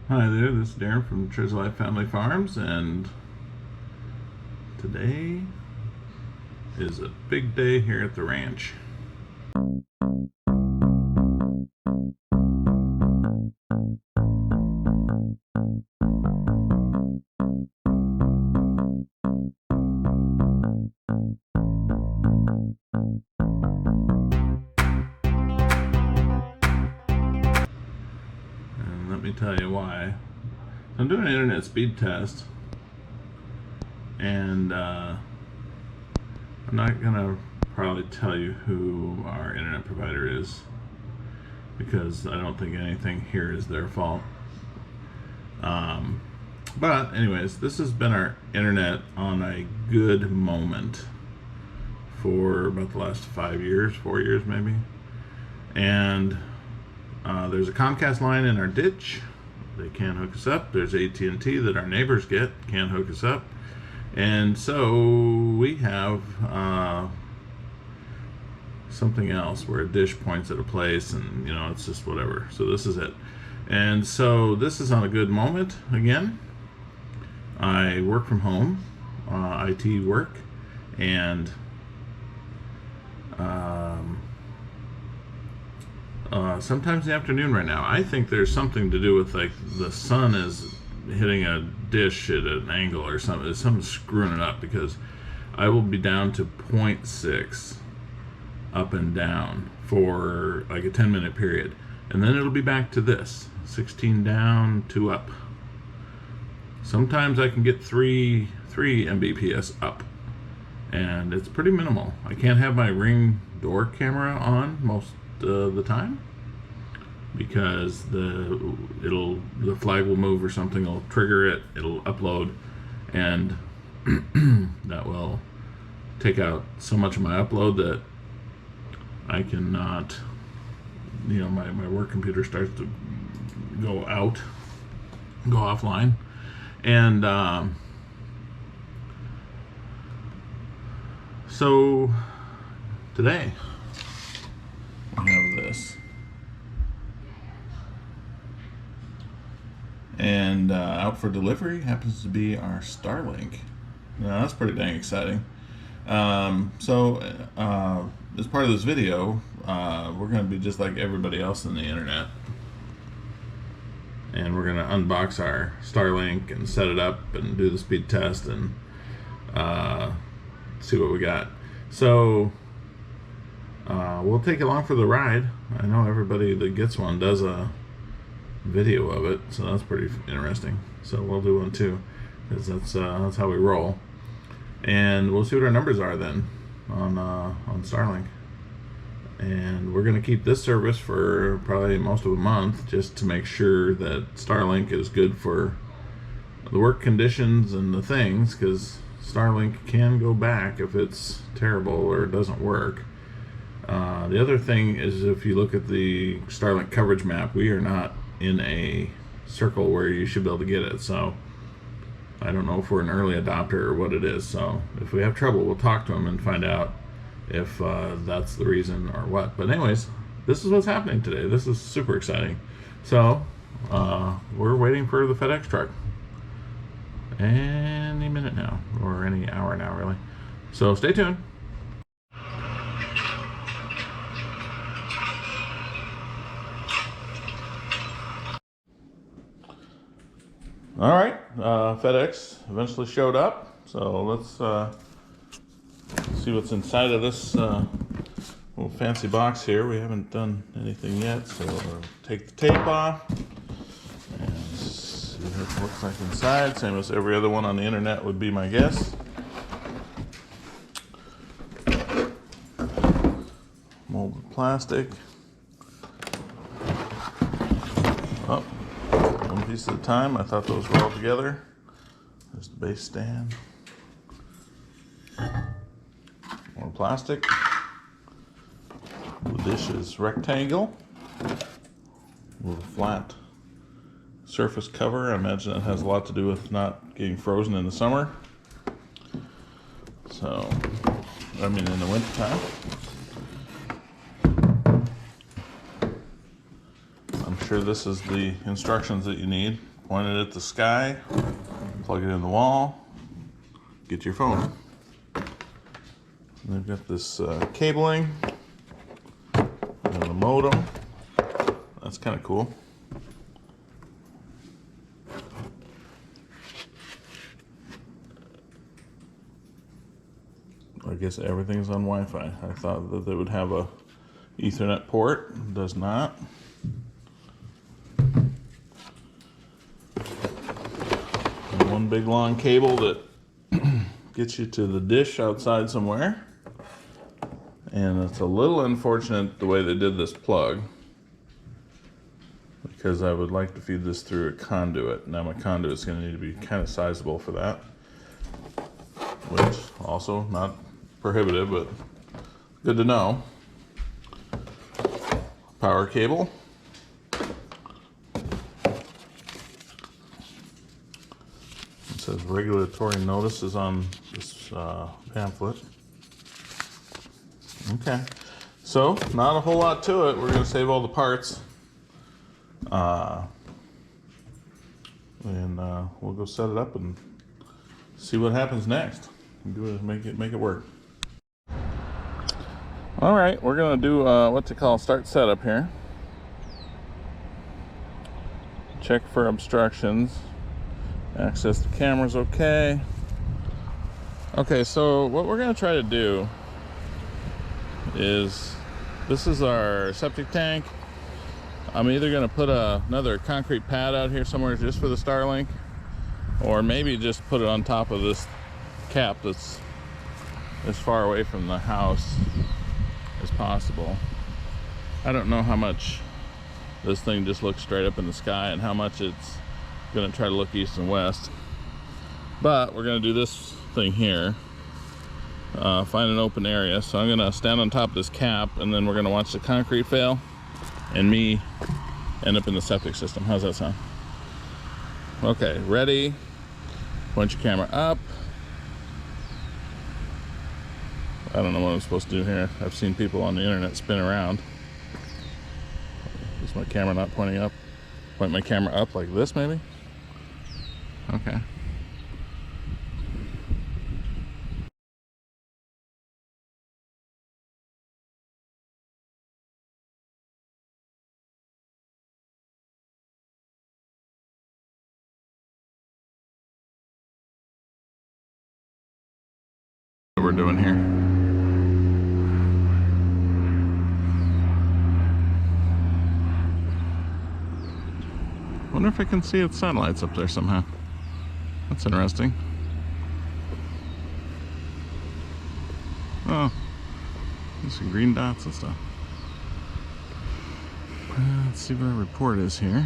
Hi there, this is Darren from Treasure Life Family Farms, and today is a big day here at the ranch. And let me tell you why. I'm doing an internet speed test, and I'm not gonna probably tell you who our internet provider is because I don't think anything here is their fault. But anyways, this has been our internet on a good moment for about the last 5 years, 4 years maybe. And there's a Comcast line in our ditch. They can't hook us up. There's AT&T that our neighbors can't hook us up. And so we have something else where a dish points at a place and, it's just whatever. So this is it. And so this is on a good moment again. I work from home, IT work, and sometimes in the afternoon right now. I think there's something to do with like the sun is hitting a dish at an angle or something. Something's screwing it up because I will be down to 0.6 up and down for like a 10-minute period. And then it'll be back to this, 16 down, 2 up. Sometimes I can get 3 Mbps up, and it's pretty minimal. I can't have my Ring door camera on most of the time because the flag will move or something will trigger it. It'll upload, and that will take out so much of my upload that I cannot. My work computer starts to go offline. And so today we have this. And out for delivery happens to be our Starlink. Now that's pretty dang exciting. So as part of this video, we're going to be just like everybody else on the internet. And we're going to unbox our Starlink and set it up and do the speed test and see what we got. So we'll take you along for the ride. I know everybody that gets one does a video of it, so that's pretty interesting. So we'll do one too, because that's how we roll. And we'll see what our numbers are then on Starlink. And we're going to keep this service for probably most of a month just to make sure that Starlink is good for the work conditions and the things, because Starlink can go back if it's terrible or it doesn't work. The other thing is, if you look at the Starlink coverage map, we are not in a circle where you should be able to get it. So I don't know if we're an early adopter or what it is. So if we have trouble, we'll talk to them and find out if that's the reason or what. But anyways, this is what's happening today. This is super exciting. So we're waiting for the FedEx truck any minute now, or any hour now really. So stay tuned. All right, FedEx eventually showed up. So let's see what's inside of this little fancy box here. We haven't done anything yet, so we'll take the tape off and see what it looks like inside. Same as every other one on the internet would be my guess. Molded plastic. Oh, one piece at a time. I thought those were all together. There's the base stand. More plastic. The dish is rectangle with a flat surface cover. I imagine that has a lot to do with not getting frozen in the summer. So, in the winter time. I'm sure this is the instructions that you need point it at the sky, plug it in the wall, get your phone. And they've got this cabling and the modem. That's kind of cool. I guess everything's on Wi-Fi. I thought that they would have a Ethernet port. It does not. And one big long cable that gets you to the dish outside somewhere. And it's a little unfortunate the way they did this plug, because I would like to feed this through a conduit. Now my conduit is going to need to be kind of sizable for that, which also not prohibitive, but good to know. Power cable. It says regulatory notices on this pamphlet. Okay, so not a whole lot to it. We're going to save all the parts. And we'll go set it up and see what happens next. Make it work. All right, we're gonna do what they call start setup here. Check for obstructions. Access the camera's okay. Okay, so what we're gonna try to do is, this is our septic tank. I'm either gonna put another concrete pad out here somewhere just for the Starlink, or maybe just put it on top of this cap that's as far away from the house as possible. I don't know how much this thing just looks straight up in the sky and how much it's gonna try to look east and west, but we're gonna do this thing here. Find an open area. So I'm gonna stand on top of this cap, and then we're gonna watch the concrete fail and me end up in the septic system. How's that sound? Okay, ready? Point your camera up. I don't know what I'm supposed to do here. I've seen people on the internet spin around. Is my camera not pointing up? Point my camera up like this, maybe? Okay. What we're doing here. Wonder if I can see its satellites up there somehow. That's interesting. Oh, there's some green dots and stuff. Let's see what our report is here.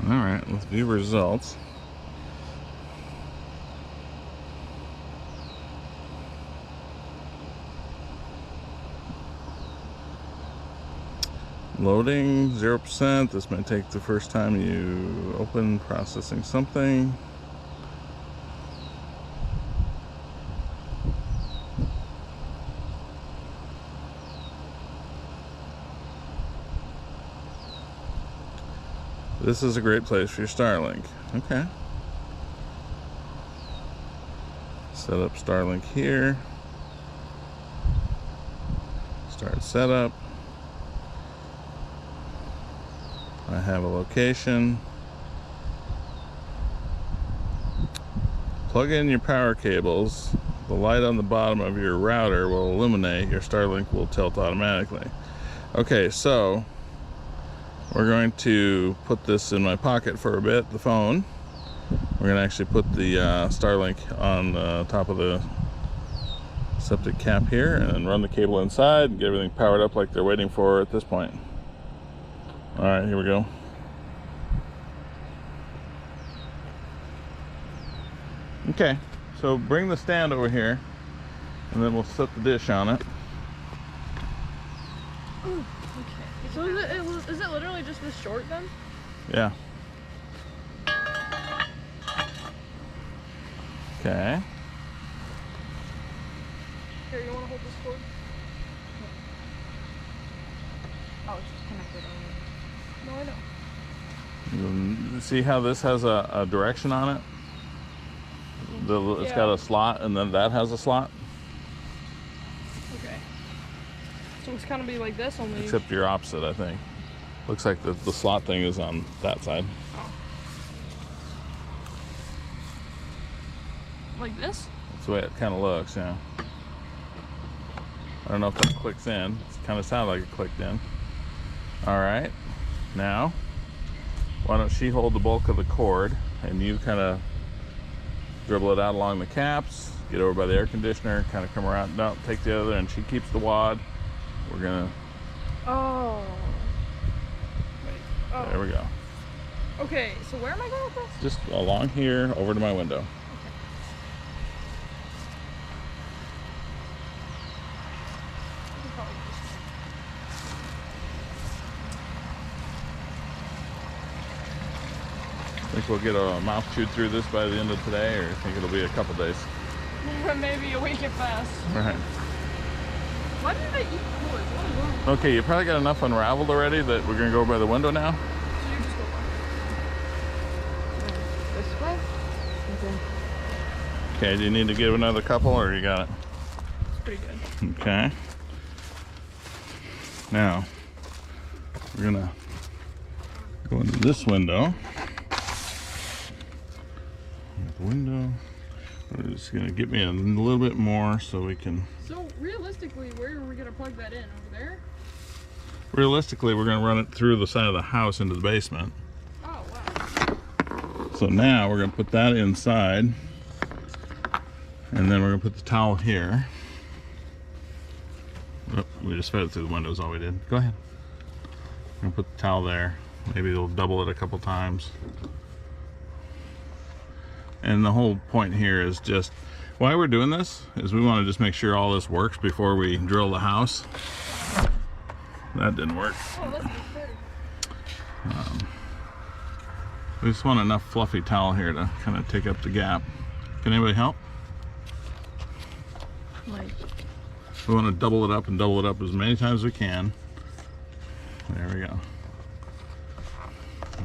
All right, let's view results. Loading 0%. This might take the first time you open processing something. This is a great place for your Starlink. Okay. Set up Starlink here. Start setup. I have a location. Plug in your power cables. The light on the bottom of your router will illuminate. Your Starlink will tilt automatically. Okay, so we're going to put this in my pocket for a bit, the phone. We're going to actually put the Starlink on the top of the septic cap here and then run the cable inside and get everything powered up like they're waiting for at this point. All right, here we go. Okay, so bring the stand over here and then we'll set the dish on it. Ooh, okay. So is it literally just this short then? Yeah. Okay. Here, you want to hold this cord? Oh, it's just connected already. No, I know. You see how this has a direction on it? It's got a slot, and then that has a slot. Okay. So it's kind of be like this only. Except you're opposite, I think. Looks like the slot thing is on that side. Oh. Like this? That's the way it kind of looks, yeah. I don't know if that clicks in. It kind of sounded like it clicked in. All right. Now, why don't she hold the bulk of the cord, and you kind of dribble it out along the caps, get over by the air conditioner, kind of come around. No, take the other, and she keeps the wad. We're gonna. Oh. Wait. Oh. There we go. Okay, so where am I going with this? Just along here, over to my window. Think we'll get a mouth chewed through this by the end of today, or think it'll be a couple days? Maybe a week at best. Right. Why did they eat cords? What is wrong? Okay, you probably got enough unraveled already that we're gonna go by the window now. So you just go this way? Okay. Okay, do you need to give another couple, or you got it? It's pretty good. Okay. Now, we're gonna go into this window. The window. We're just gonna get me a little bit more so we can. So realistically, where are we gonna plug that in? Over there? Realistically, we're gonna run it through the side of the house into the basement. Oh wow. So now we're gonna put that inside, and then we're gonna put the towel here. Oh, we just fed it through the window is all we did. Go ahead. We're gonna put the towel there. Maybe they'll double it a couple times. And the whole point here is just why we're doing this is we want to just make sure all this works before we drill the house. That didn't work. Oh, that's pretty. We just want enough fluffy towel here to kind of take up the gap. Can anybody help? Like. We want to double it up and double it up as many times as we can. There we go.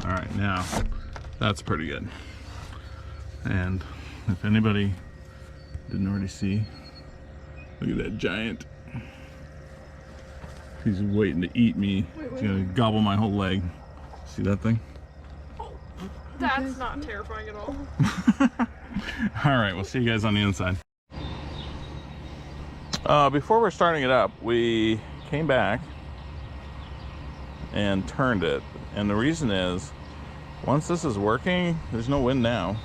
All right, now that's pretty good. And if anybody didn't already see, look at that giant. He's waiting to eat me. He's gonna gobble my whole leg. See that thing? That's not terrifying at all. All right, we'll see you guys on the inside. Before we're starting it up, we came back and turned it. And the reason is, once this is working, there's no wind now,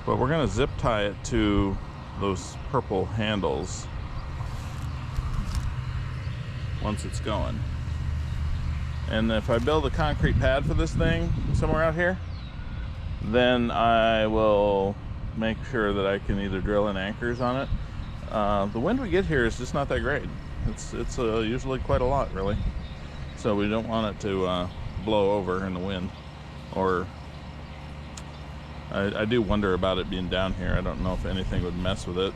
but we're gonna zip tie it to those purple handles once it's going. And if I build a concrete pad for this thing somewhere out here, then I will make sure that I can either drill in anchors on it. The wind we get here is just not that great. It's usually quite a lot, really. So we don't want it to blow over in the wind. Or I do wonder about it being down here. I don't know if anything would mess with it.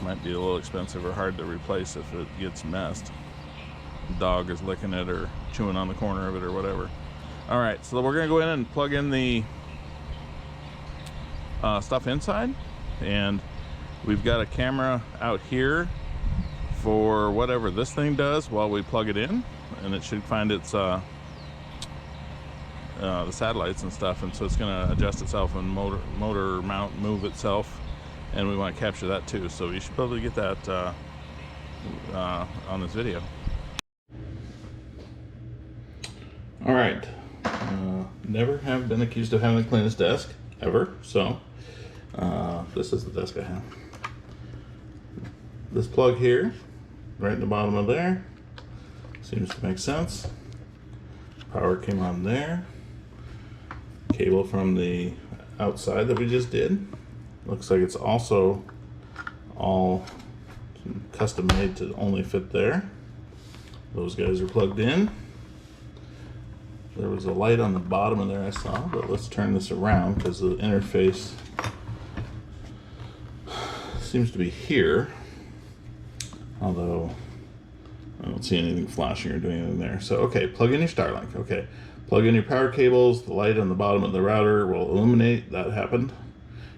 Might be a little expensive or hard to replace if it gets messed. The dog is licking it or chewing on the corner of it or whatever. All right, so we're gonna go in and plug in the stuff inside, and we've got a camera out here for whatever this thing does while we plug it in, and it should find its the satellites and stuff, and so it's going to adjust itself and motor mount move itself, and we want to capture that too, so you should be able to get that on this video. All right, never have been accused of having the cleanest desk ever, so this is the desk I have. This plug here, right in the bottom of there, seems to make sense. Power came on there. Cable from the outside that we just did. Looks like it's also all custom made to only fit there. Those guys are plugged in. There was a light on the bottom of there I saw, but let's turn this around because the interface seems to be here, although I don't see anything flashing or doing anything there. So, okay, plug in your Starlink. Okay, plug in your power cables. The light on the bottom of the router will illuminate. That happened.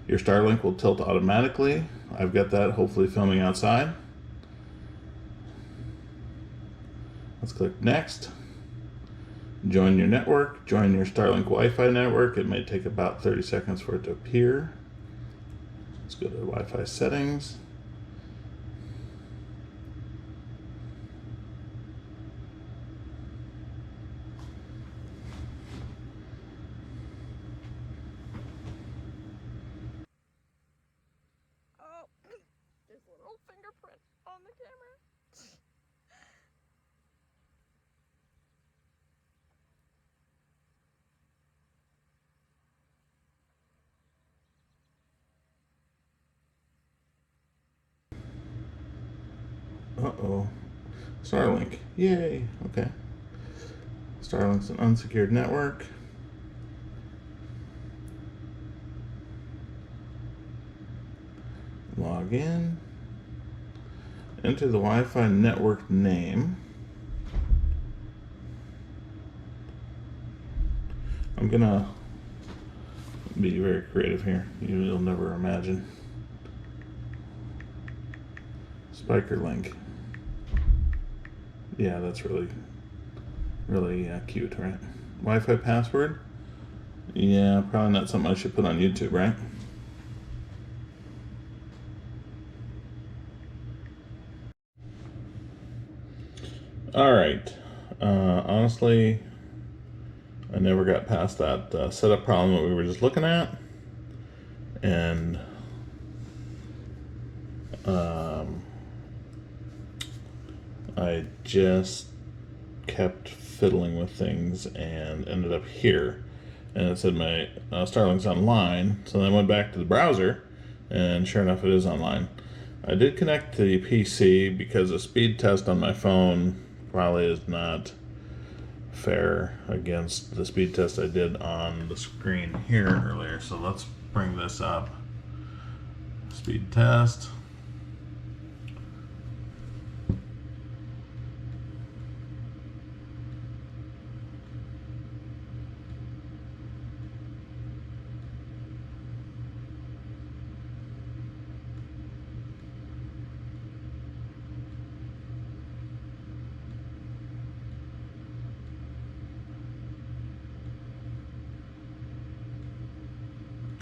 Your Starlink will tilt automatically. I've got that hopefully filming outside. Let's click next. Join your network. Join your Starlink Wi-Fi network. It may take about 30 seconds for it to appear. Let's go to Wi-Fi settings. Oh, there's a little fingerprint on the camera. Uh-oh. Starlink. Yay. Okay. Starlink's an unsecured network. Log in. Enter the Wi-Fi network name. I'm gonna be very creative here. You'll never imagine. Spiker link. Yeah, that's really cute, right? Wi-Fi password? Yeah, probably not something I should put on YouTube, right? All right. Honestly, I never got past that setup problem that we were just looking at, and I just kept fiddling with things and ended up here, and it said my Starlink's online. So then I went back to the browser, and sure enough, it is online. I did connect to the PC because a speed test on my phone probably is not fair against the speed test I did on the screen here earlier. So let's bring this up. Speed test.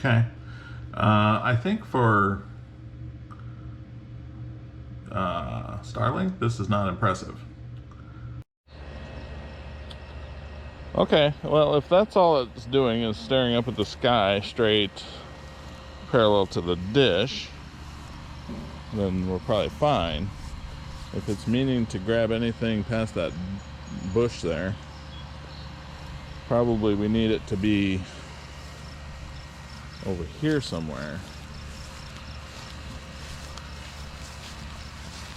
Okay. I think for Starlink, this is not impressive. Okay, well, if that's all it's doing is staring up at the sky straight parallel to the dish, then we're probably fine. If it's meaning to grab anything past that bush there, probably we need it to be over here somewhere.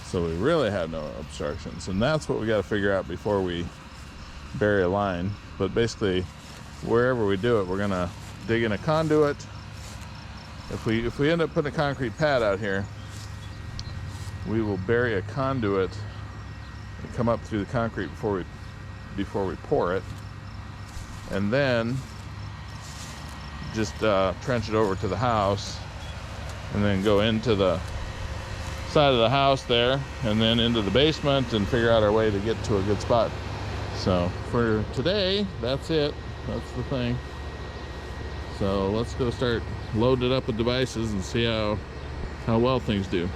So we really have no obstructions, and that's what we got to figure out before we bury a line. But basically, wherever we do it, we're gonna dig in a conduit. If we end up putting a concrete pad out here, we will bury a conduit and come up through the concrete before we pour it, and then just trench it over to the house, and then go into the side of the house there, and then into the basement, and figure out our way to get to a good spot. So for today, that's it. That's the thing. So let's go start loading it up with devices and see how well things do.